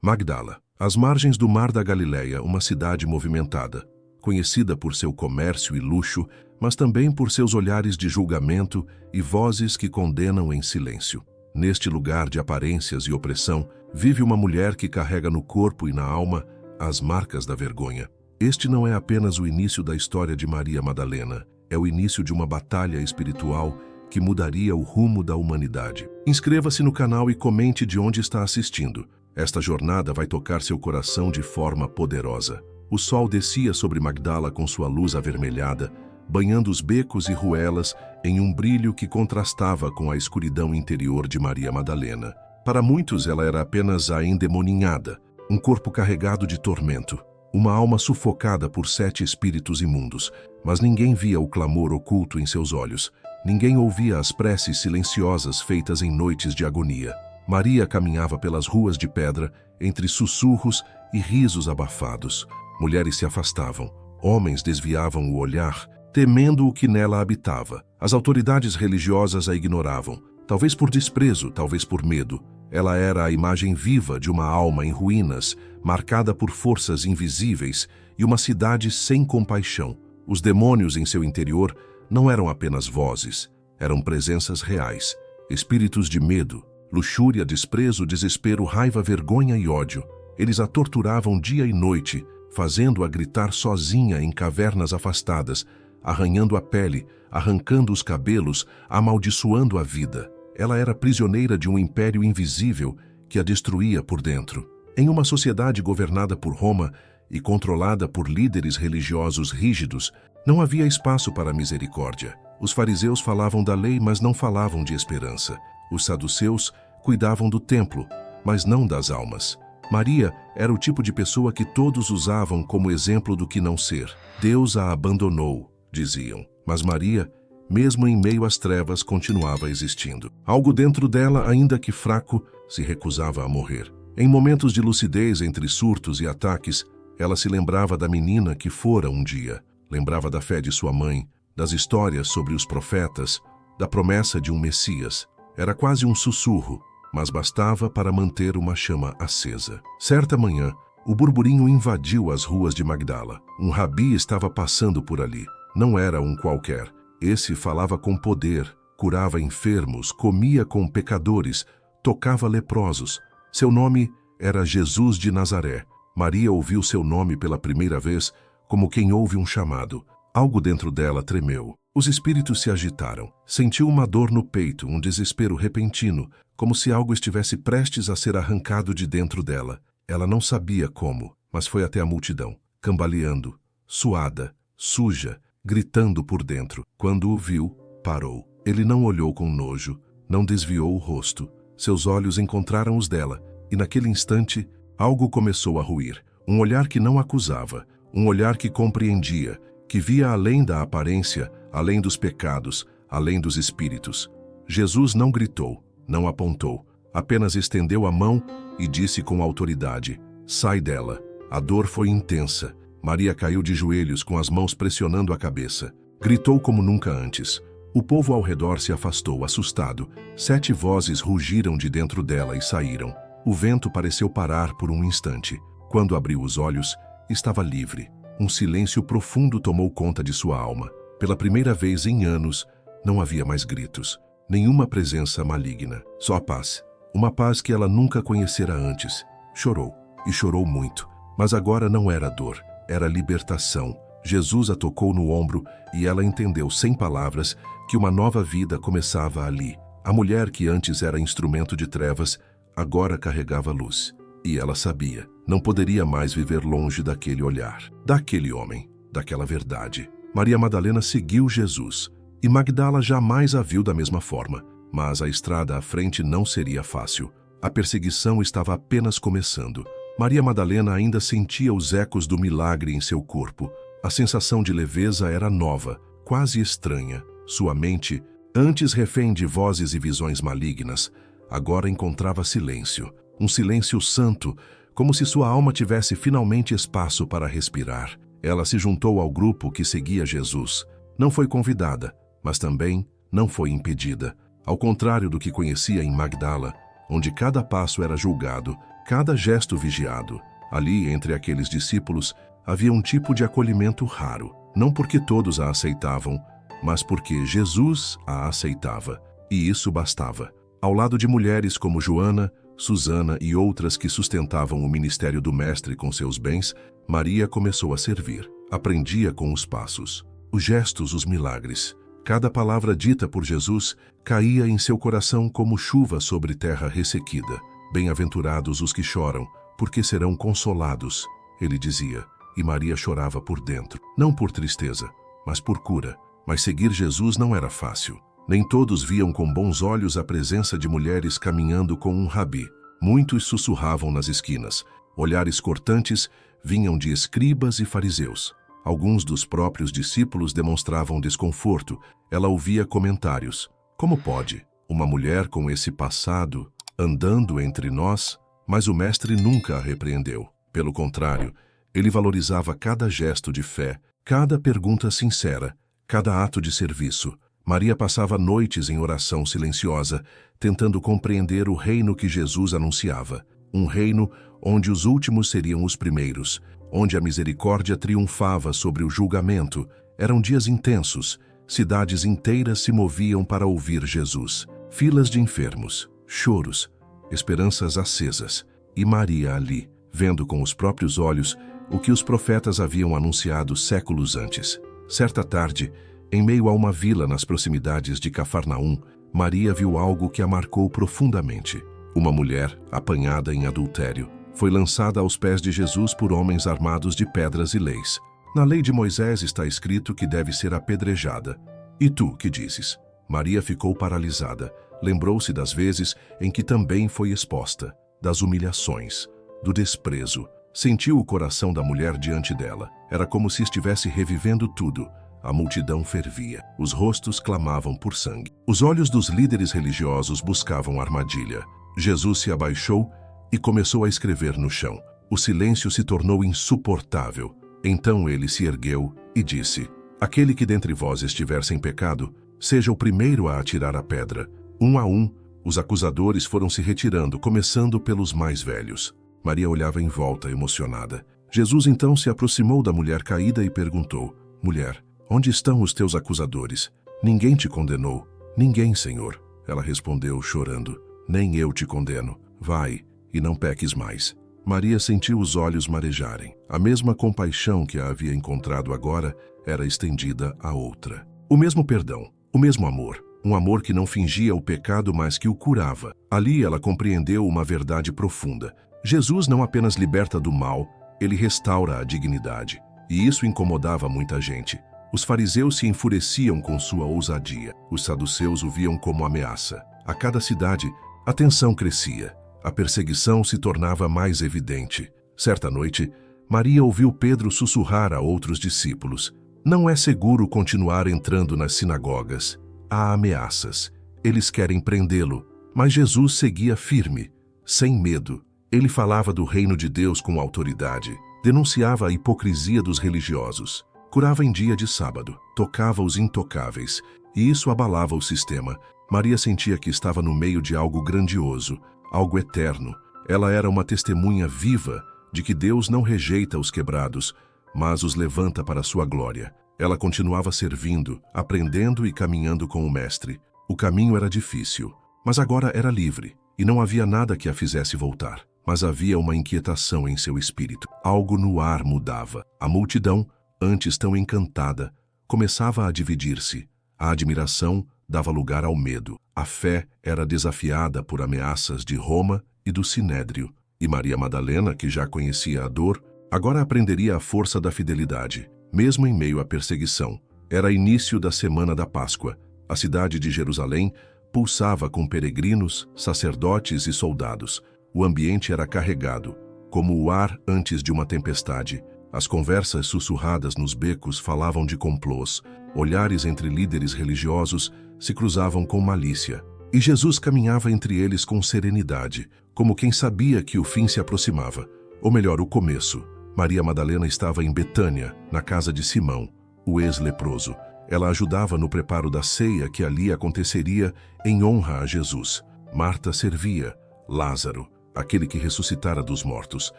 Magdala, às margens do Mar da Galileia, uma cidade movimentada, conhecida por seu comércio e luxo, mas também por seus olhares de julgamento e vozes que condenam em silêncio. Neste lugar de aparências e opressão, vive uma mulher que carrega no corpo e na alma as marcas da vergonha. Este não é apenas o início da história de Maria Madalena, é o início de uma batalha espiritual que mudaria o rumo da humanidade. Inscreva-se no canal e comente de onde está assistindo. Esta jornada vai tocar seu coração de forma poderosa. O sol descia sobre Magdala com sua luz avermelhada, banhando os becos e ruelas em um brilho que contrastava com a escuridão interior de Maria Madalena. Para muitos, ela era apenas a endemoninhada, um corpo carregado de tormento, uma alma sufocada por 7 espíritos imundos, mas ninguém via o clamor oculto em seus olhos. Ninguém ouvia as preces silenciosas feitas em noites de agonia. Maria caminhava pelas ruas de pedra, entre sussurros e risos abafados. Mulheres se afastavam, homens desviavam o olhar, temendo o que nela habitava. As autoridades religiosas a ignoravam, talvez por desprezo, talvez por medo. Ela era a imagem viva de uma alma em ruínas, marcada por forças invisíveis e uma cidade sem compaixão. Os demônios em seu interior não eram apenas vozes, eram presenças reais, espíritos de medo, luxúria, desprezo, desespero, raiva, vergonha e ódio. Eles a torturavam dia e noite, fazendo-a gritar sozinha em cavernas afastadas, arranhando a pele, arrancando os cabelos, amaldiçoando a vida. Ela era prisioneira de um império invisível que a destruía por dentro. Em uma sociedade governada por Roma e controlada por líderes religiosos rígidos, não havia espaço para misericórdia. Os fariseus falavam da lei, mas não falavam de esperança. Os saduceus cuidavam do templo, mas não das almas. Maria era o tipo de pessoa que todos usavam como exemplo do que não ser. Deus a abandonou, diziam. Mas Maria, mesmo em meio às trevas, continuava existindo. Algo dentro dela, ainda que fraco, se recusava a morrer. Em momentos de lucidez entre surtos e ataques, ela se lembrava da menina que fora um dia. Lembrava da fé de sua mãe, das histórias sobre os profetas, da promessa de um Messias. Era quase um sussurro, mas bastava para manter uma chama acesa. Certa manhã, o burburinho invadiu as ruas de Magdala. Um rabi estava passando por ali. Não era um qualquer. Esse falava com poder, curava enfermos, comia com pecadores, tocava leprosos. Seu nome era Jesus de Nazaré. Maria ouviu seu nome pela primeira vez, como quem ouve um chamado. Algo dentro dela tremeu. Os espíritos se agitaram. Sentiu uma dor no peito, um desespero repentino, como se algo estivesse prestes a ser arrancado de dentro dela. Ela não sabia como, mas foi até a multidão, cambaleando, suada, suja, gritando por dentro. Quando o viu, parou. Ele não olhou com nojo, não desviou o rosto. Seus olhos encontraram os dela, e naquele instante, algo começou a ruir. Um olhar que não acusava, um olhar que compreendia, que via além da aparência, além dos pecados, além dos espíritos. Jesus não gritou, não apontou, apenas estendeu a mão e disse com autoridade: sai dela. A dor foi intensa. Maria caiu de joelhos com as mãos pressionando a cabeça. Gritou como nunca antes. O povo ao redor se afastou, assustado. 7 vozes rugiram de dentro dela e saíram. O vento pareceu parar por um instante. Quando abriu os olhos, estava livre. Um silêncio profundo tomou conta de sua alma. Pela primeira vez em anos, não havia mais gritos, nenhuma presença maligna, só a paz. Uma paz que ela nunca conhecera antes. Chorou, e chorou muito, mas agora não era dor, era libertação. Jesus a tocou no ombro e ela entendeu, sem palavras, que uma nova vida começava ali. A mulher que antes era instrumento de trevas, agora carregava luz. E ela sabia, não poderia mais viver longe daquele olhar, daquele homem, daquela verdade. Maria Madalena seguiu Jesus, e Magdala jamais a viu da mesma forma. Mas a estrada à frente não seria fácil. A perseguição estava apenas começando. Maria Madalena ainda sentia os ecos do milagre em seu corpo. A sensação de leveza era nova, quase estranha. Sua mente, antes refém de vozes e visões malignas, agora encontrava silêncio. Um silêncio santo, como se sua alma tivesse finalmente espaço para respirar. Ela se juntou ao grupo que seguia Jesus. Não foi convidada, mas também não foi impedida. Ao contrário do que conhecia em Magdala, onde cada passo era julgado, cada gesto vigiado. Ali, entre aqueles discípulos, havia um tipo de acolhimento raro, não porque todos a aceitavam, mas porque Jesus a aceitava, e isso bastava. Ao lado de mulheres como Joana, Susana e outras que sustentavam o ministério do Mestre com seus bens, Maria começou a servir. Aprendia com os passos, os gestos, os milagres. Cada palavra dita por Jesus caía em seu coração como chuva sobre terra ressequida. Bem-aventurados os que choram, porque serão consolados, ele dizia, e Maria chorava por dentro. Não por tristeza, mas por cura. Mas seguir Jesus não era fácil. Nem todos viam com bons olhos a presença de mulheres caminhando com um rabi. Muitos sussurravam nas esquinas. Olhares cortantes vinham de escribas e fariseus. Alguns dos próprios discípulos demonstravam desconforto. Ela ouvia comentários. Como pode? Uma mulher com esse passado andando entre nós? Mas o Mestre nunca a repreendeu. Pelo contrário, ele valorizava cada gesto de fé, cada pergunta sincera, cada ato de serviço. Maria passava noites em oração silenciosa, tentando compreender o reino que Jesus anunciava. Um reino onde os últimos seriam os primeiros, onde a misericórdia triunfava sobre o julgamento. Eram dias intensos. Cidades inteiras se moviam para ouvir Jesus. Filas de enfermos, choros, esperanças acesas. E Maria ali, vendo com os próprios olhos o que os profetas haviam anunciado séculos antes. Certa tarde, em meio a uma vila nas proximidades de Cafarnaum, Maria viu algo que a marcou profundamente. Uma mulher, apanhada em adultério, foi lançada aos pés de Jesus por homens armados de pedras e leis. Na lei de Moisés está escrito que deve ser apedrejada. E tu, que dizes? Maria ficou paralisada. Lembrou-se das vezes em que também foi exposta, das humilhações, do desprezo. Sentiu o coração da mulher diante dela. Era como se estivesse revivendo tudo. A multidão fervia. Os rostos clamavam por sangue. Os olhos dos líderes religiosos buscavam armadilha. Jesus se abaixou e começou a escrever no chão. O silêncio se tornou insuportável. Então ele se ergueu e disse: Aquele que dentre vós estiver sem pecado, seja o primeiro a atirar a pedra. Um a um, os acusadores foram se retirando, começando pelos mais velhos. Maria olhava em volta, emocionada. Jesus então se aproximou da mulher caída e perguntou: Mulher, onde estão os teus acusadores? Ninguém te condenou? Ninguém, Senhor. Ela respondeu, chorando: Nem eu te condeno. Vai, e não peques mais. Maria sentiu os olhos marejarem. A mesma compaixão que a havia encontrado agora era estendida a outra. O mesmo perdão, o mesmo amor. Um amor que não fingia o pecado, mas que o curava. Ali ela compreendeu uma verdade profunda. Jesus não apenas liberta do mal, ele restaura a dignidade. E isso incomodava muita gente. Os fariseus se enfureciam com sua ousadia. Os saduceus o viam como ameaça. A cada cidade, a tensão crescia. A perseguição se tornava mais evidente. Certa noite, Maria ouviu Pedro sussurrar a outros discípulos: Não é seguro continuar entrando nas sinagogas. Há ameaças. Eles querem prendê-lo. Mas Jesus seguia firme, sem medo. Ele falava do reino de Deus com autoridade. Denunciava a hipocrisia dos religiosos. Curava em dia de sábado. Tocava os intocáveis. E isso abalava o sistema. Maria sentia que estava no meio de algo grandioso, algo eterno. Ela era uma testemunha viva de que Deus não rejeita os quebrados, mas os levanta para a sua glória. Ela continuava servindo, aprendendo e caminhando com o Mestre. O caminho era difícil, mas agora era livre, e não havia nada que a fizesse voltar. Mas havia uma inquietação em seu espírito. Algo no ar mudava. A multidão, antes tão encantada, começava a dividir-se. A admiração dava lugar ao medo. A fé era desafiada por ameaças de Roma e do Sinédrio. E Maria Madalena, que já conhecia a dor, agora aprenderia a força da fidelidade, mesmo em meio à perseguição. Era início da semana da Páscoa. A cidade de Jerusalém pulsava com peregrinos, sacerdotes e soldados. O ambiente era carregado, como o ar antes de uma tempestade. As conversas sussurradas nos becos falavam de complôs. Olhares entre líderes religiosos se cruzavam com malícia. E Jesus caminhava entre eles com serenidade, como quem sabia que o fim se aproximava. Ou melhor, o começo. Maria Madalena estava em Betânia, na casa de Simão, o ex-leproso. Ela ajudava no preparo da ceia que ali aconteceria em honra a Jesus. Marta servia. Lázaro, aquele que ressuscitara dos mortos,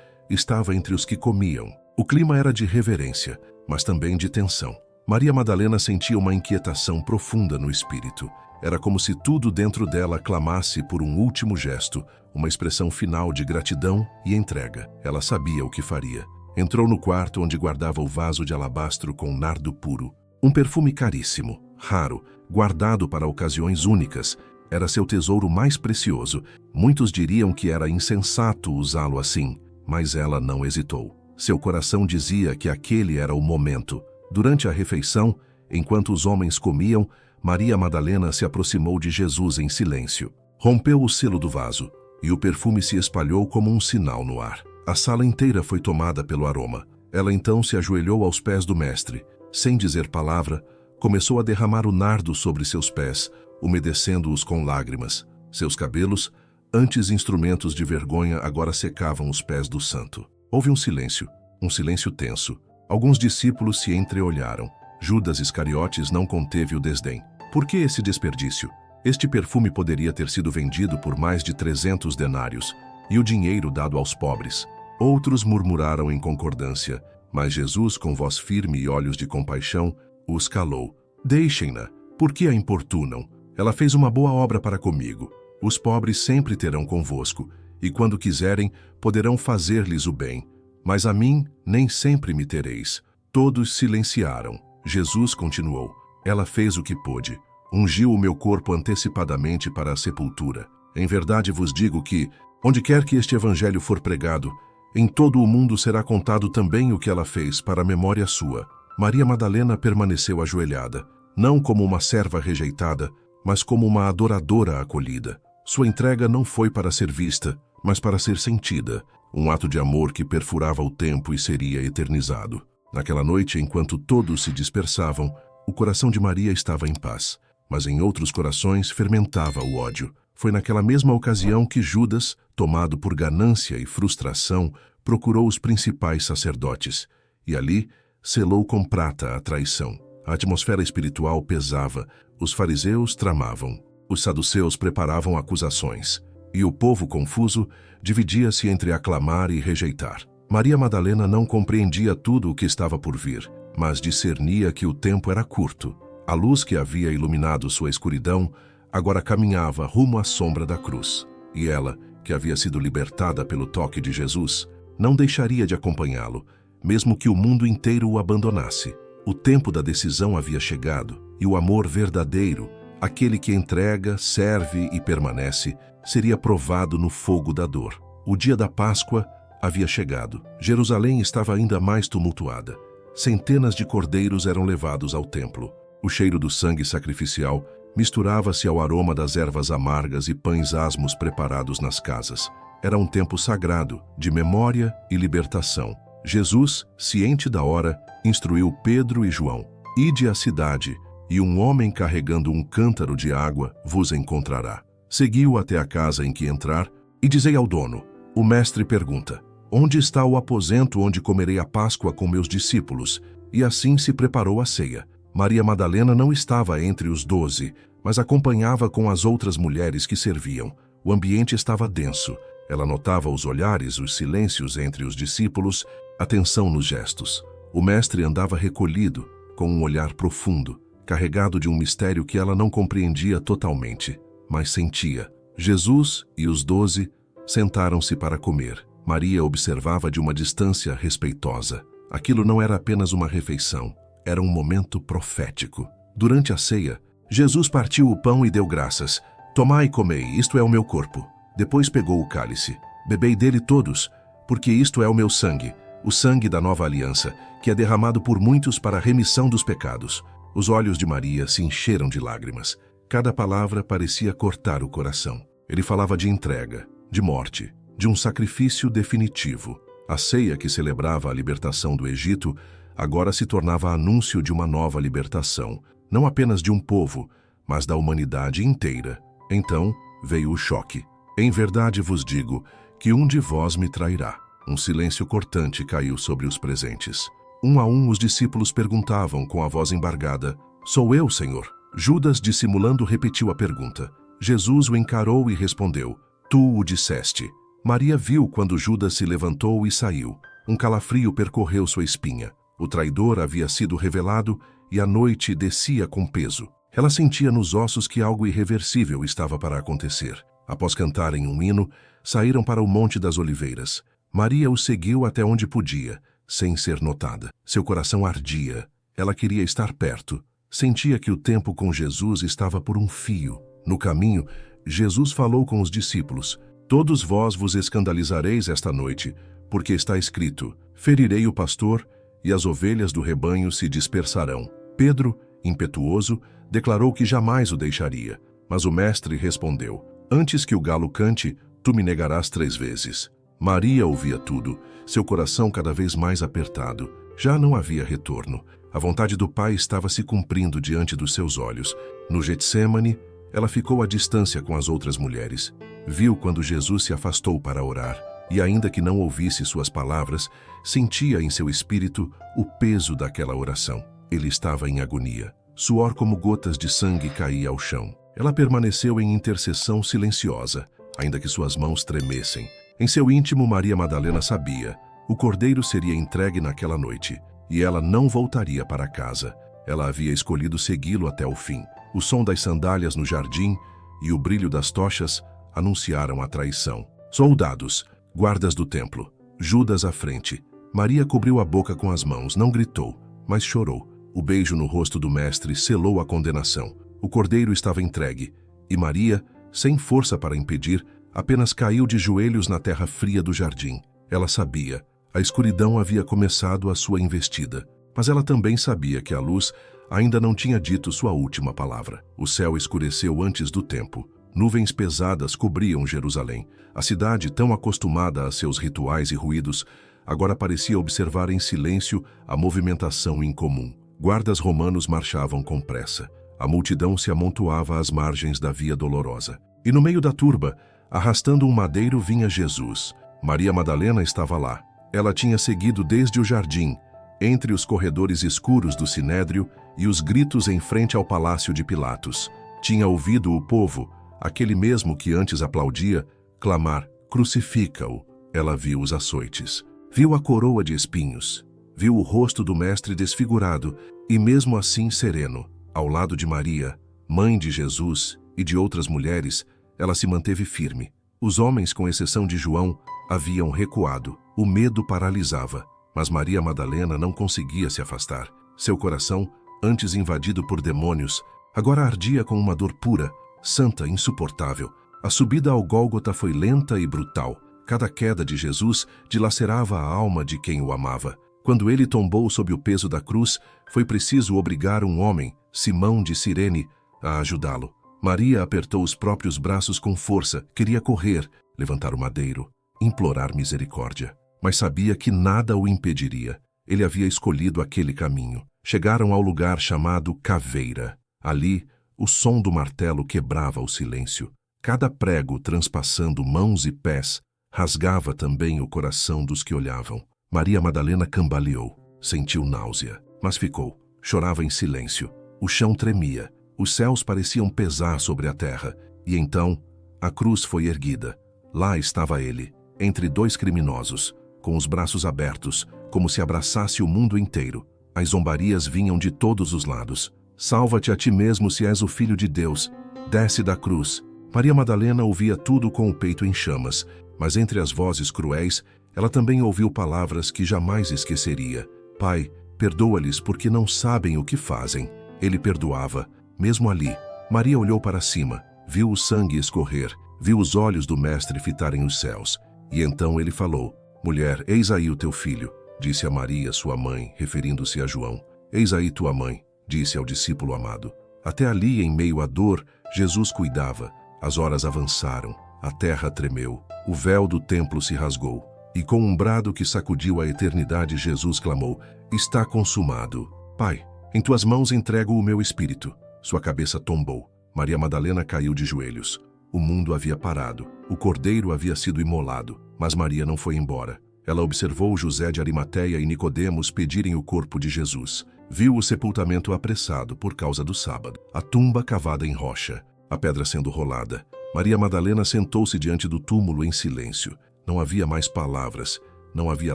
estava entre os que comiam. O clima era de reverência, mas também de tensão. Maria Madalena sentia uma inquietação profunda no espírito. Era como se tudo dentro dela clamasse por um último gesto, uma expressão final de gratidão e entrega. Ela sabia o que faria. Entrou no quarto onde guardava o vaso de alabastro com nardo puro. Um perfume caríssimo, raro, guardado para ocasiões únicas. Era seu tesouro mais precioso. Muitos diriam que era insensato usá-lo assim, mas ela não hesitou. Seu coração dizia que aquele era o momento. Durante a refeição, enquanto os homens comiam, Maria Madalena se aproximou de Jesus em silêncio. Rompeu o selo do vaso, e o perfume se espalhou como um sinal no ar. A sala inteira foi tomada pelo aroma. Ela então se ajoelhou aos pés do mestre. Sem dizer palavra, começou a derramar o nardo sobre seus pés, umedecendo-os com lágrimas. Seus cabelos, antes instrumentos de vergonha, agora secavam os pés do santo. Houve um silêncio tenso. Alguns discípulos se entreolharam. Judas Iscariotes não conteve o desdém. Por que esse desperdício? Este perfume poderia ter sido vendido por mais de 300 denários, e o dinheiro dado aos pobres. Outros murmuraram em concordância, mas Jesus, com voz firme e olhos de compaixão, os calou. Deixem-na, por que a importunam? Ela fez uma boa obra para comigo. Os pobres sempre terão convosco, e quando quiserem, poderão fazer-lhes o bem. Mas a mim, nem sempre me tereis. Todos silenciaram. Jesus continuou. Ela fez o que pôde. Ungiu o meu corpo antecipadamente para a sepultura. Em verdade vos digo que, onde quer que este evangelho for pregado, em todo o mundo será contado também o que ela fez para a memória sua. Maria Madalena permaneceu ajoelhada, não como uma serva rejeitada, mas como uma adoradora acolhida. Sua entrega não foi para ser vista, mas para ser sentida, um ato de amor que perfurava o tempo e seria eternizado. Naquela noite, enquanto todos se dispersavam, o coração de Maria estava em paz, mas em outros corações fermentava o ódio. Foi naquela mesma ocasião que Judas, tomado por ganância e frustração, procurou os principais sacerdotes, e ali selou com prata a traição. A atmosfera espiritual pesava, os fariseus tramavam, os saduceus preparavam acusações, e o povo confuso dividia-se entre aclamar e rejeitar. Maria Madalena não compreendia tudo o que estava por vir, mas discernia que o tempo era curto. A luz que havia iluminado sua escuridão agora caminhava rumo à sombra da cruz. E ela, que havia sido libertada pelo toque de Jesus, não deixaria de acompanhá-lo, mesmo que o mundo inteiro o abandonasse. O tempo da decisão havia chegado, e o amor verdadeiro, aquele que entrega, serve e permanece, seria provado no fogo da dor. O dia da Páscoa havia chegado. Jerusalém estava ainda mais tumultuada. Centenas de cordeiros eram levados ao templo. O cheiro do sangue sacrificial misturava-se ao aroma das ervas amargas e pães asmos preparados nas casas. Era um tempo sagrado, de memória e libertação. Jesus, ciente da hora, instruiu Pedro e João. Ide à cidade, e um homem carregando um cântaro de água vos encontrará. Segui-o até a casa em que entrar, e dizei ao dono: o mestre pergunta, onde está o aposento onde comerei a Páscoa com meus discípulos? E assim se preparou a ceia. Maria Madalena não estava entre os 12, mas acompanhava com as outras mulheres que serviam. O ambiente estava denso. Ela notava os olhares, os silêncios entre os discípulos, a tensão nos gestos. O mestre andava recolhido, com um olhar profundo, carregado de um mistério que ela não compreendia totalmente, mas sentia. Jesus e os 12 sentaram-se para comer. Maria observava de uma distância respeitosa. Aquilo não era apenas uma refeição. Era um momento profético. Durante a ceia, Jesus partiu o pão e deu graças. Tomai e comei, isto é o meu corpo. Depois pegou o cálice. Bebei dele todos, porque isto é o meu sangue, o sangue da nova aliança, que é derramado por muitos para a remissão dos pecados. Os olhos de Maria se encheram de lágrimas. Cada palavra parecia cortar o coração. Ele falava de entrega, de morte, de um sacrifício definitivo. A ceia que celebrava a libertação do Egito agora se tornava anúncio de uma nova libertação, não apenas de um povo, mas da humanidade inteira. Então veio o choque. Em verdade vos digo que um de vós me trairá. Um silêncio cortante caiu sobre os presentes. Um a um os discípulos perguntavam com a voz embargada: sou eu, Senhor? Judas, dissimulando, repetiu a pergunta. Jesus o encarou e respondeu: tu o disseste. Maria viu quando Judas se levantou e saiu. Um calafrio percorreu sua espinha. O traidor havia sido revelado e a noite descia com peso. Ela sentia nos ossos que algo irreversível estava para acontecer. Após cantarem um hino, saíram para o Monte das Oliveiras. Maria o seguiu até onde podia, sem ser notada. Seu coração ardia. Ela queria estar perto. Sentia que o tempo com Jesus estava por um fio. No caminho, Jesus falou com os discípulos: Todos vós vos escandalizareis esta noite, porque está escrito: ferirei o pastor, e as ovelhas do rebanho se dispersarão. Pedro, impetuoso, declarou que jamais o deixaria. Mas o mestre respondeu: Antes que o galo cante, tu me negarás 3 vezes. Maria ouvia tudo, seu coração cada vez mais apertado. Já não havia retorno. A vontade do Pai estava se cumprindo diante dos seus olhos. No Getsêmani, ela ficou à distância com as outras mulheres. Viu quando Jesus se afastou para orar, e ainda que não ouvisse suas palavras, sentia em seu espírito o peso daquela oração. Ele estava em agonia. Suor como gotas de sangue caía ao chão. Ela permaneceu em intercessão silenciosa, ainda que suas mãos tremessem. Em seu íntimo, Maria Madalena sabia: o cordeiro seria entregue naquela noite, e ela não voltaria para casa. Ela havia escolhido segui-lo até o fim. O som das sandálias no jardim e o brilho das tochas anunciaram a traição. Soldados, guardas do templo, Judas à frente. Maria cobriu a boca com as mãos, não gritou, mas chorou. O beijo no rosto do mestre selou a condenação. O cordeiro estava entregue, e Maria, sem força para impedir, apenas caiu de joelhos na terra fria do jardim. Ela sabia, a escuridão havia começado a sua investida, mas ela também sabia que a luz ainda não tinha dito sua última palavra. O céu escureceu antes do tempo. Nuvens pesadas cobriam Jerusalém. A cidade, tão acostumada a seus rituais e ruídos, agora parecia observar em silêncio a movimentação incomum. Guardas romanos marchavam com pressa. A multidão se amontoava às margens da Via Dolorosa. E no meio da turba, arrastando um madeiro, vinha Jesus. Maria Madalena estava lá. Ela tinha seguido desde o jardim, entre os corredores escuros do Sinédrio e os gritos em frente ao palácio de Pilatos. Tinha ouvido o povo, aquele mesmo que antes aplaudia, clamar: crucifica-o. Ela viu os açoites, viu a coroa de espinhos, viu o rosto do mestre desfigurado e mesmo assim sereno. Ao lado de Maria, mãe de Jesus e de outras mulheres, ela se manteve firme. Os homens, com exceção de João, haviam recuado. O medo paralisava, mas Maria Madalena não conseguia se afastar. Seu coração, antes invadido por demônios, agora ardia com uma dor pura, santa, insuportável. A subida ao Gólgota foi lenta e brutal. Cada queda de Jesus dilacerava a alma de quem o amava. Quando ele tombou sob o peso da cruz, foi preciso obrigar um homem, Simão de Cirene, a ajudá-lo. Maria apertou os próprios braços com força, queria correr, levantar o madeiro, implorar misericórdia. Mas sabia que nada o impediria. Ele havia escolhido aquele caminho. Chegaram ao lugar chamado Caveira. Ali, o som do martelo quebrava o silêncio. Cada prego, transpassando mãos e pés, rasgava também o coração dos que olhavam. Maria Madalena cambaleou, sentiu náusea, mas ficou. Chorava em silêncio. O chão tremia, os céus pareciam pesar sobre a terra. E então, a cruz foi erguida. Lá estava ele, entre 2 criminosos, com os braços abertos, como se abraçasse o mundo inteiro. As zombarias vinham de todos os lados. Salva-te a ti mesmo se és o Filho de Deus. Desce da cruz. Maria Madalena ouvia tudo com o peito em chamas, mas entre as vozes cruéis, ela também ouviu palavras que jamais esqueceria. Pai, perdoa-lhes porque não sabem o que fazem. Ele perdoava. Mesmo ali, Maria olhou para cima, viu o sangue escorrer, viu os olhos do mestre fitarem os céus. E então ele falou: Mulher, eis aí o teu filho, disse a Maria, sua mãe, referindo-se a João. Eis aí tua mãe, disse ao discípulo amado. Até ali, em meio à dor, Jesus cuidava. As horas avançaram, a terra tremeu, o véu do templo se rasgou. E com um brado que sacudiu a eternidade, Jesus clamou: Está consumado. Pai, em tuas mãos entrego o meu espírito. Sua cabeça tombou. Maria Madalena caiu de joelhos. O mundo havia parado. O cordeiro havia sido imolado. Mas Maria não foi embora. Ela observou José de Arimateia e Nicodemos pedirem o corpo de Jesus. Viu o sepultamento apressado por causa do sábado. A tumba cavada em rocha. A pedra sendo rolada. Maria Madalena sentou-se diante do túmulo em silêncio. Não havia mais palavras, não havia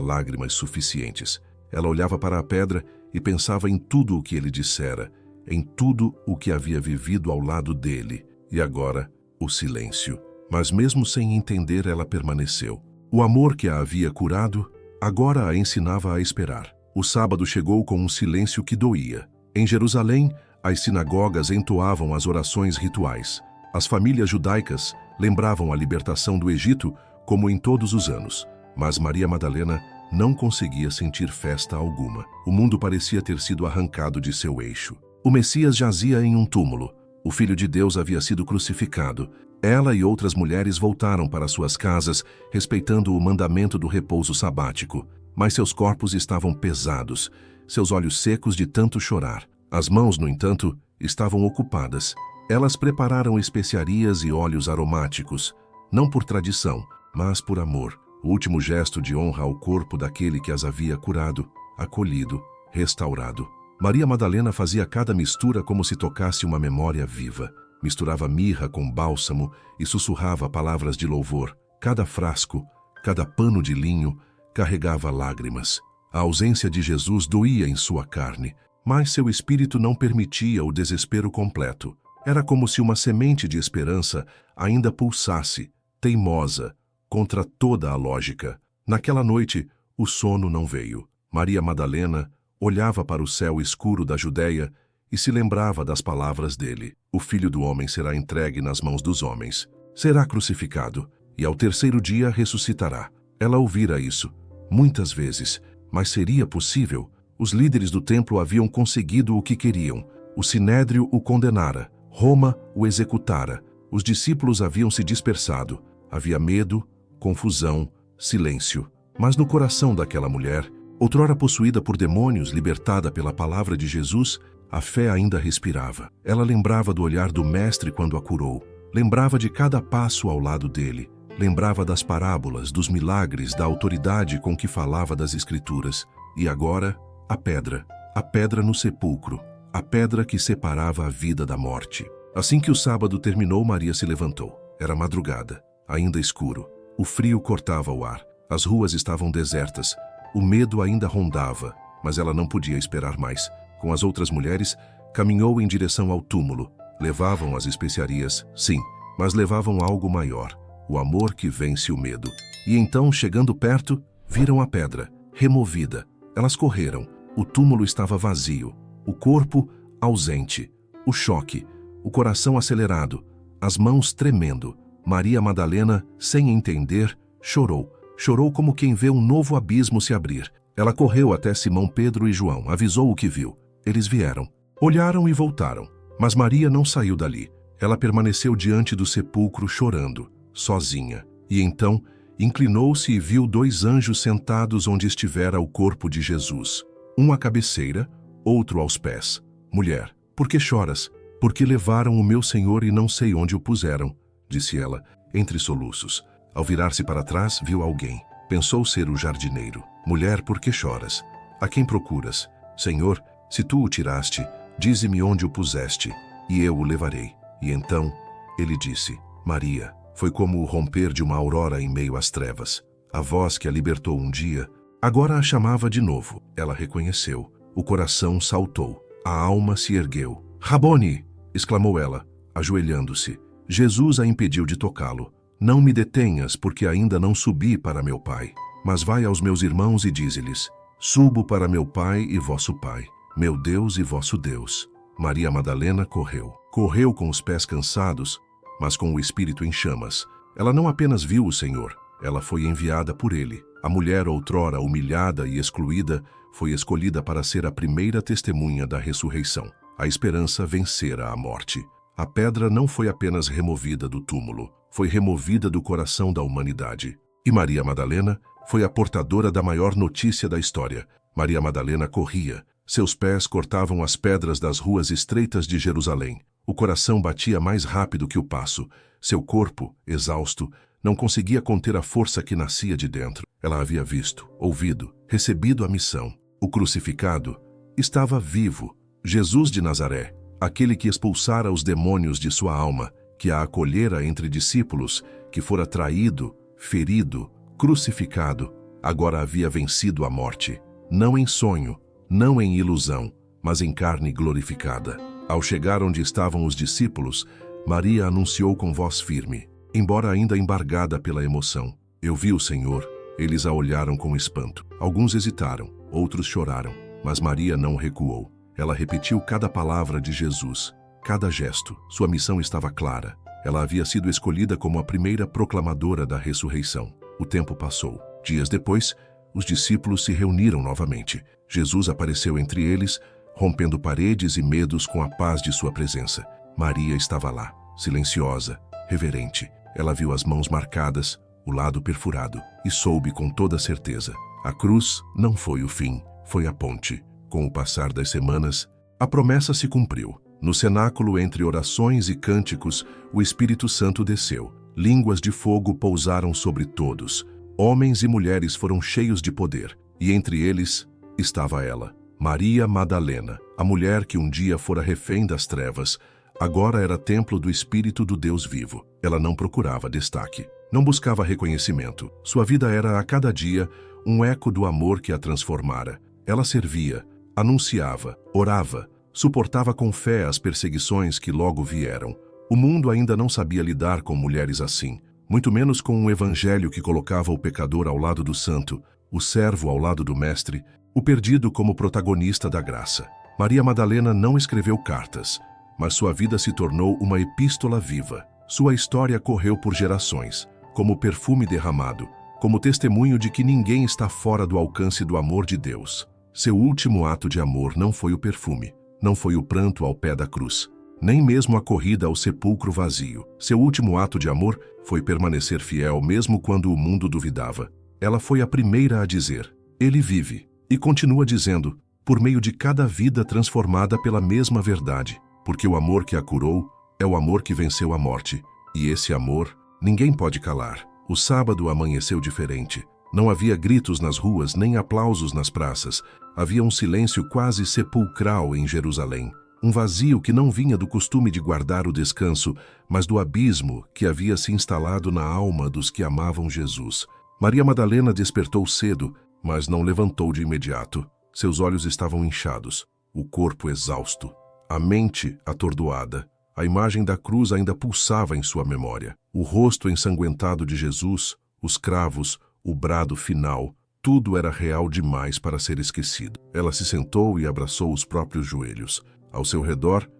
lágrimas suficientes. Ela olhava para a pedra e pensava em tudo o que ele dissera, em tudo o que havia vivido ao lado dele. E agora, o silêncio. Mas mesmo sem entender, ela permaneceu. O amor que a havia curado, agora a ensinava a esperar. O sábado chegou com um silêncio que doía. Em Jerusalém, as sinagogas entoavam as orações rituais. As famílias judaicas lembravam a libertação do Egito, como em todos os anos. Mas Maria Madalena não conseguia sentir festa alguma. O mundo parecia ter sido arrancado de seu eixo. O Messias jazia em um túmulo. O Filho de Deus havia sido crucificado. Ela e outras mulheres voltaram para suas casas, respeitando o mandamento do repouso sabático. Mas seus corpos estavam pesados, seus olhos secos de tanto chorar. As mãos, no entanto, estavam ocupadas. Elas prepararam especiarias e óleos aromáticos, não por tradição, mas por amor. O último gesto de honra ao corpo daquele que as havia curado, acolhido, restaurado. Maria Madalena fazia cada mistura como se tocasse uma memória viva. Misturava mirra com bálsamo e sussurrava palavras de louvor. Cada frasco, cada pano de linho, carregava lágrimas. A ausência de Jesus doía em sua carne, mas seu espírito não permitia o desespero completo. Era como se uma semente de esperança ainda pulsasse, teimosa, contra toda a lógica. Naquela noite, o sono não veio. Maria Madalena olhava para o céu escuro da Judéia e se lembrava das palavras dele. O Filho do Homem será entregue nas mãos dos homens. Será crucificado e ao terceiro dia ressuscitará. Ela ouvira isso muitas vezes, mas seria possível? Os líderes do templo haviam conseguido o que queriam. O Sinédrio o condenara. Roma o executara. Os discípulos haviam se dispersado. Havia medo, confusão, silêncio. Mas no coração daquela mulher, outrora possuída por demônios, libertada pela palavra de Jesus, a fé ainda respirava. Ela lembrava do olhar do Mestre quando a curou. Lembrava de cada passo ao lado dele. Lembrava das parábolas, dos milagres, da autoridade com que falava das Escrituras. E agora, a pedra no sepulcro, a pedra que separava a vida da morte. Assim que o sábado terminou, Maria se levantou. Era madrugada, ainda escuro. O frio cortava o ar. As ruas estavam desertas. O medo ainda rondava, mas ela não podia esperar mais. Com as outras mulheres, caminhou em direção ao túmulo. Levavam as especiarias, sim, mas levavam algo maior. O amor que vence o medo. E então, chegando perto, viram a pedra, removida. Elas correram. O túmulo estava vazio. O corpo ausente. O choque. O coração acelerado. As mãos tremendo. Maria Madalena, sem entender, chorou. Chorou como quem vê um novo abismo se abrir. Ela correu até Simão, Pedro e João. Avisou o que viu. Eles vieram. Olharam e voltaram. Mas Maria não saiu dali. Ela permaneceu diante do sepulcro chorando. Sozinha. E então, inclinou-se e viu 2 anjos sentados onde estivera o corpo de Jesus. Um à cabeceira, outro aos pés. Mulher, por que choras? Porque levaram o meu Senhor e não sei onde o puseram, disse ela, entre soluços. Ao virar-se para trás, viu alguém. Pensou ser o jardineiro. Mulher, por que choras? A quem procuras? Senhor, se tu o tiraste, dize-me onde o puseste, e eu o levarei. E então, ele disse, Maria. Foi como o romper de uma aurora em meio às trevas. A voz que a libertou um dia, agora a chamava de novo. Ela reconheceu. O coração saltou. A alma se ergueu. Rabone! Exclamou ela, ajoelhando-se. Jesus a impediu de tocá-lo. Não me detenhas, porque ainda não subi para meu Pai. Mas vai aos meus irmãos e dize-lhes, subo para meu Pai e vosso Pai, meu Deus e vosso Deus. Maria Madalena correu. Correu com os pés cansados, mas com o espírito em chamas. Ela não apenas viu o Senhor, ela foi enviada por ele. A mulher outrora humilhada e excluída foi escolhida para ser a primeira testemunha da ressurreição. A esperança vencera a morte. A pedra não foi apenas removida do túmulo, foi removida do coração da humanidade. E Maria Madalena foi a portadora da maior notícia da história. Maria Madalena corria. Seus pés cortavam as pedras das ruas estreitas de Jerusalém. O coração batia mais rápido que o passo. Seu corpo, exausto, não conseguia conter a força que nascia de dentro. Ela havia visto, ouvido, recebido a missão. O crucificado estava vivo. Jesus de Nazaré, aquele que expulsara os demônios de sua alma, que a acolhera entre discípulos, que fora traído, ferido, crucificado, agora havia vencido a morte, não em sonho, não em ilusão, mas em carne glorificada. Ao chegar onde estavam os discípulos, Maria anunciou com voz firme, embora ainda embargada pela emoção: "Eu vi o Senhor." Eles a olharam com espanto. Alguns hesitaram, outros choraram, mas Maria não recuou. Ela repetiu cada palavra de Jesus, cada gesto. Sua missão estava clara. Ela havia sido escolhida como a primeira proclamadora da ressurreição. O tempo passou. Dias depois, os discípulos se reuniram novamente. Jesus apareceu entre eles, rompendo paredes e medos com a paz de sua presença. Maria estava lá, silenciosa, reverente. Ela viu as mãos marcadas, o lado perfurado, e soube com toda certeza: a cruz não foi o fim, foi a ponte. Com o passar das semanas, a promessa se cumpriu. No cenáculo, entre orações e cânticos, o Espírito Santo desceu. Línguas de fogo pousaram sobre todos. Homens e mulheres foram cheios de poder, e entre eles estava ela, Maria Madalena, a mulher que um dia fora refém das trevas, agora era templo do Espírito do Deus vivo. Ela não procurava destaque, não buscava reconhecimento. Sua vida era, a cada dia, um eco do amor que a transformara. Ela servia, anunciava, orava, suportava com fé as perseguições que logo vieram. O mundo ainda não sabia lidar com mulheres assim, muito menos com um evangelho que colocava o pecador ao lado do santo, o servo ao lado do mestre, o perdido como protagonista da graça. Maria Madalena não escreveu cartas, mas sua vida se tornou uma epístola viva. Sua história correu por gerações, como perfume derramado, como testemunho de que ninguém está fora do alcance do amor de Deus. Seu último ato de amor não foi o perfume, não foi o pranto ao pé da cruz, nem mesmo a corrida ao sepulcro vazio. Seu último ato de amor foi permanecer fiel mesmo quando o mundo duvidava. Ela foi a primeira a dizer: "Ele vive", e continua dizendo, por meio de cada vida transformada pela mesma verdade, porque o amor que a curou é o amor que venceu a morte, e esse amor ninguém pode calar. O sábado amanheceu diferente. Não havia gritos nas ruas nem aplausos nas praças. Havia um silêncio quase sepulcral em Jerusalém. Um vazio que não vinha do costume de guardar o descanso, mas do abismo que havia se instalado na alma dos que amavam Jesus. Maria Madalena despertou cedo, mas não levantou de imediato. Seus olhos estavam inchados, o corpo exausto, a mente atordoada. A imagem da cruz ainda pulsava em sua memória. O rosto ensanguentado de Jesus, os cravos, o brado final, tudo era real demais para ser esquecido. Ela se sentou e abraçou os próprios joelhos. Ao seu redor,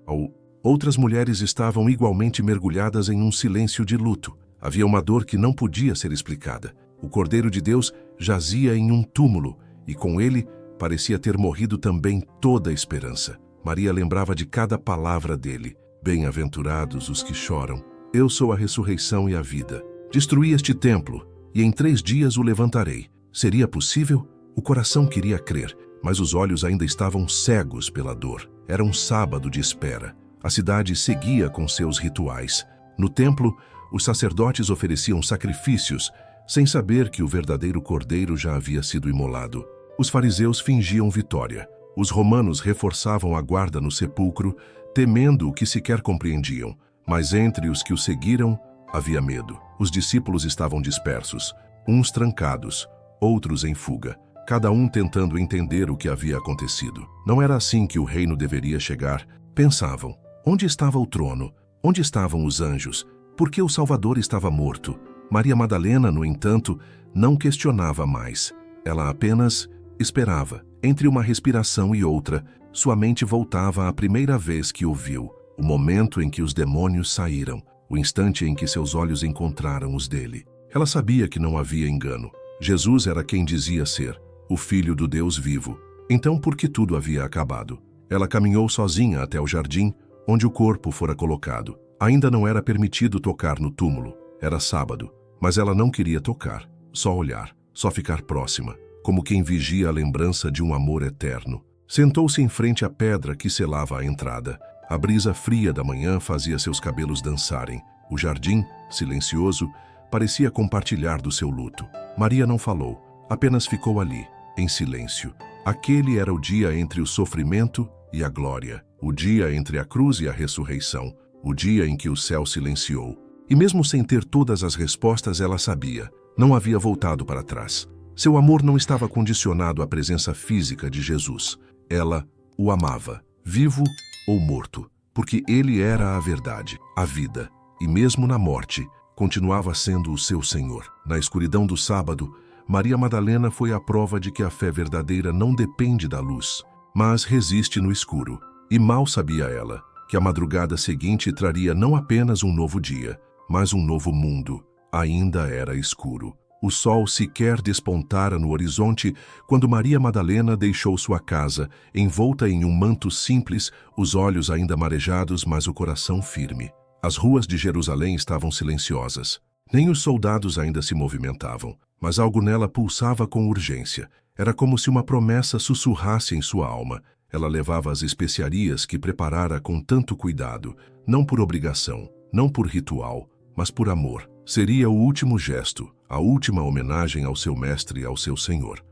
outras mulheres estavam igualmente mergulhadas em um silêncio de luto. Havia uma dor que não podia ser explicada. O Cordeiro de Deus jazia em um túmulo, e com ele parecia ter morrido também toda a esperança. Maria lembrava de cada palavra dele: "Bem-aventurados os que choram. Eu sou a ressurreição e a vida. Destruí este templo, e em 3 dias o levantarei." Seria possível? O coração queria crer, mas os olhos ainda estavam cegos pela dor. Era um sábado de espera. A cidade seguia com seus rituais. No templo, os sacerdotes ofereciam sacrifícios, sem saber que o verdadeiro cordeiro já havia sido imolado. Os fariseus fingiam vitória. Os romanos reforçavam a guarda no sepulcro, temendo o que sequer compreendiam. Mas entre os que o seguiram, havia medo. Os discípulos estavam dispersos, uns trancados, outros em fuga, cada um tentando entender o que havia acontecido. Não era assim que o reino deveria chegar, pensavam. Onde estava o trono? Onde estavam os anjos? Por que o Salvador estava morto? Maria Madalena, no entanto, não questionava mais. Ela apenas esperava. Entre uma respiração e outra, sua mente voltava à primeira vez que o viu, o momento em que os demônios saíram, o instante em que seus olhos encontraram os dele. Ela sabia que não havia engano. Jesus era quem dizia ser, o Filho do Deus vivo. Então, por que tudo havia acabado? Ela caminhou sozinha até o jardim, onde o corpo fora colocado. Ainda não era permitido tocar no túmulo. Era sábado, mas ela não queria tocar, só olhar, só ficar próxima, como quem vigia a lembrança de um amor eterno. Sentou-se em frente à pedra que selava a entrada. A brisa fria da manhã fazia seus cabelos dançarem. O jardim, silencioso, parecia compartilhar do seu luto. Maria não falou, apenas ficou ali, em silêncio. Aquele era o dia entre o sofrimento e a glória, o dia entre a cruz e a ressurreição, o dia em que o céu silenciou. E mesmo sem ter todas as respostas, ela sabia, Não havia voltado para trás. Seu amor não estava condicionado à presença física de Jesus. Ela o amava, vivo ou morto, porque ele era a verdade, a vida, e mesmo na morte, continuava sendo o seu Senhor. Na escuridão do sábado, Maria Madalena foi a prova de que a fé verdadeira não depende da luz, mas resiste no escuro. E mal sabia ela que a madrugada seguinte traria não apenas um novo dia, mas um novo mundo. Ainda era escuro. O sol sequer despontara no horizonte quando Maria Madalena deixou sua casa, envolta em um manto simples, os olhos ainda marejados, mas o coração firme. As ruas de Jerusalém estavam silenciosas. Nem os soldados ainda se movimentavam, mas algo nela pulsava com urgência. Era como se uma promessa sussurrasse em sua alma. Ela levava as especiarias que preparara com tanto cuidado, não por obrigação, não por ritual, mas por amor. Seria o último gesto, a última homenagem ao seu mestre e ao seu Senhor.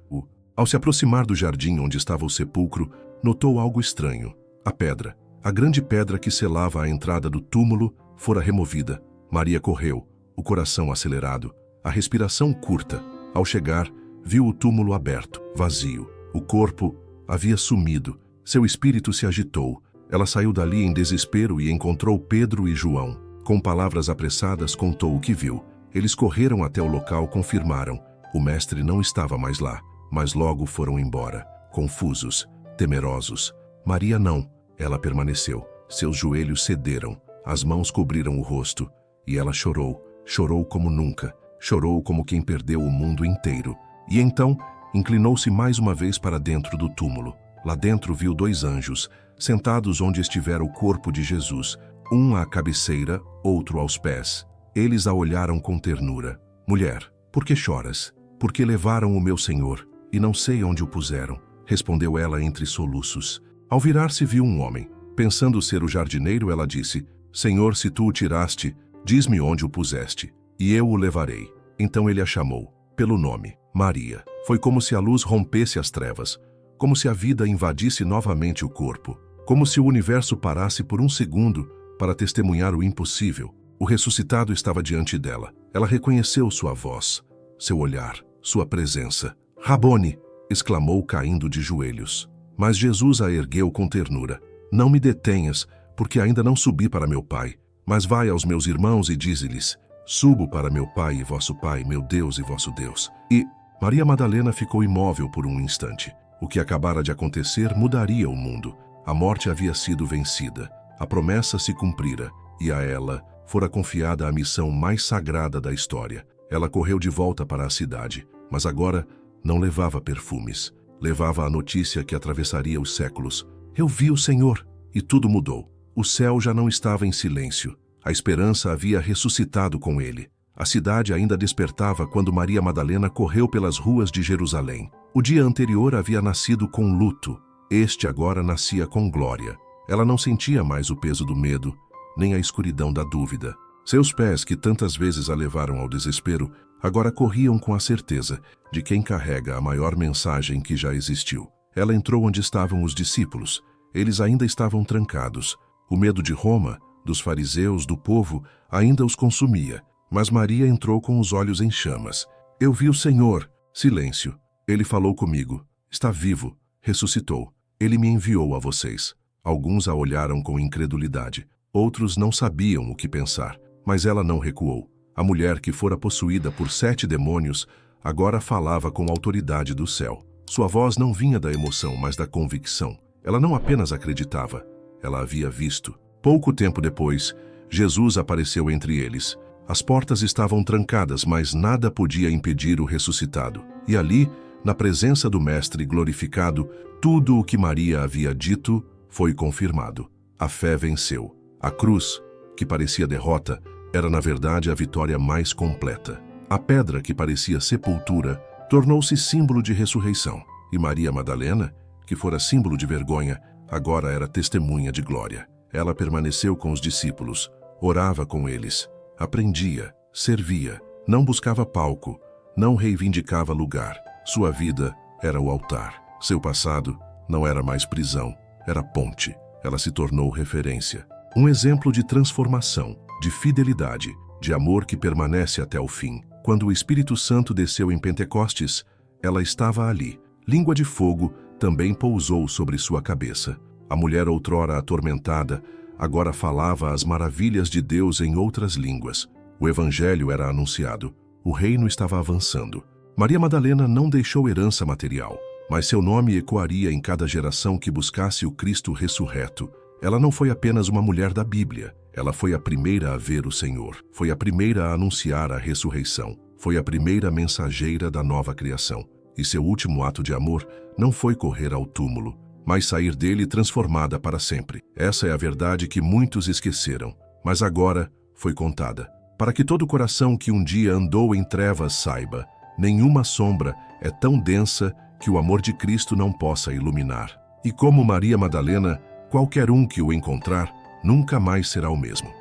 Ao se aproximar do jardim onde estava o sepulcro, notou algo estranho. A pedra, a grande pedra que selava a entrada do túmulo, fora removida. Maria correu, o coração acelerado, a respiração curta. Ao chegar, viu o túmulo aberto, vazio. O corpo havia sumido. Seu espírito se agitou. Ela saiu dali em desespero e encontrou Pedro e João. Com palavras apressadas, contou o que viu. Eles correram até o local, confirmaram. O mestre não estava mais lá, mas logo foram embora, confusos, temerosos. Maria não. Ela permaneceu. Seus joelhos cederam, as mãos cobriram o rosto. E ela chorou, chorou como nunca. Chorou como quem perdeu o mundo inteiro. E então, inclinou-se mais uma vez para dentro do túmulo. Lá dentro viu 2 anjos, sentados onde estivera o corpo de Jesus, um à cabeceira, outro aos pés. Eles a olharam com ternura. Mulher, por que choras? Porque levaram o meu Senhor, e não sei onde o puseram, respondeu ela entre soluços. Ao virar-se viu um homem. Pensando ser o jardineiro, ela disse, Senhor, se tu o tiraste, diz-me onde o puseste, e eu o levarei. Então ele a chamou, pelo nome, Maria. Foi como se a luz rompesse as trevas, como se a vida invadisse novamente o corpo, como se o universo parasse por um segundo para testemunhar o impossível. O ressuscitado estava diante dela. Ela reconheceu sua voz, seu olhar, sua presença. Rabone! Exclamou caindo de joelhos. Mas Jesus a ergueu com ternura. Não me detenhas, porque ainda não subi para meu Pai. Mas vai aos meus irmãos e dize-lhes, subo para meu Pai e vosso Pai, meu Deus e vosso Deus. E Maria Madalena ficou imóvel por um instante. O que acabara de acontecer mudaria o mundo. A morte havia sido vencida. A promessa se cumprira, e a ela fora confiada a missão mais sagrada da história. Ela correu de volta para a cidade, mas agora não levava perfumes. Levava a notícia que atravessaria os séculos. Eu vi o Senhor, e tudo mudou. O céu já não estava em silêncio. A esperança havia ressuscitado com ele. A cidade ainda despertava quando Maria Madalena correu pelas ruas de Jerusalém. O dia anterior havia nascido com luto. Este agora nascia com glória. Ela não sentia mais o peso do medo, nem a escuridão da dúvida. Seus pés, que tantas vezes a levaram ao desespero, agora corriam com a certeza de quem carrega a maior mensagem que já existiu. Ela entrou onde estavam os discípulos. Eles ainda estavam trancados. O medo de Roma, dos fariseus, do povo, ainda os consumia. Mas Maria entrou com os olhos em chamas. Eu vi o Senhor. Silêncio. Ele falou comigo. Está vivo. Ressuscitou. Ele me enviou a vocês. Alguns a olharam com incredulidade. Outros não sabiam o que pensar. Mas ela não recuou. A mulher que fora possuída por 7 demônios agora falava com autoridade do céu. Sua voz não vinha da emoção, mas da convicção. Ela não apenas acreditava, ela havia visto. Pouco tempo depois, Jesus apareceu entre eles. As portas estavam trancadas, mas nada podia impedir o ressuscitado. E ali, na presença do Mestre glorificado, tudo o que Maria havia dito foi confirmado. A fé venceu. A cruz, que parecia derrota, era na verdade a vitória mais completa. A pedra, que parecia sepultura, tornou-se símbolo de ressurreição. E Maria Madalena, que fora símbolo de vergonha, agora era testemunha de glória. Ela permaneceu com os discípulos, orava com eles, aprendia, servia, não buscava palco, não reivindicava lugar. Sua vida era o altar. Seu passado não era mais prisão, era ponte. Ela se tornou referência. Um exemplo de transformação, de fidelidade, de amor que permanece até o fim. Quando o Espírito Santo desceu em Pentecostes, ela estava ali. Língua de fogo também pousou sobre sua cabeça. A mulher outrora atormentada, agora falava as maravilhas de Deus em outras línguas. O evangelho era anunciado. O reino estava avançando. Maria Madalena não deixou herança material, mas seu nome ecoaria em cada geração que buscasse o Cristo ressurreto. Ela não foi apenas uma mulher da Bíblia. Ela foi a primeira a ver o Senhor. Foi a primeira a anunciar a ressurreição. Foi a primeira mensageira da nova criação. E seu último ato de amor não foi correr ao túmulo, mas sair dele transformada para sempre. Essa é a verdade que muitos esqueceram, mas agora foi contada. Para que todo coração que um dia andou em trevas saiba, nenhuma sombra é tão densa que o amor de Cristo não possa iluminar. E como Maria Madalena, qualquer um que o encontrar, nunca mais será o mesmo.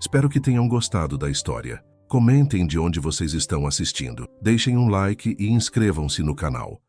Espero que tenham gostado da história. Comentem de onde vocês estão assistindo. Deixem um like e inscrevam-se no canal.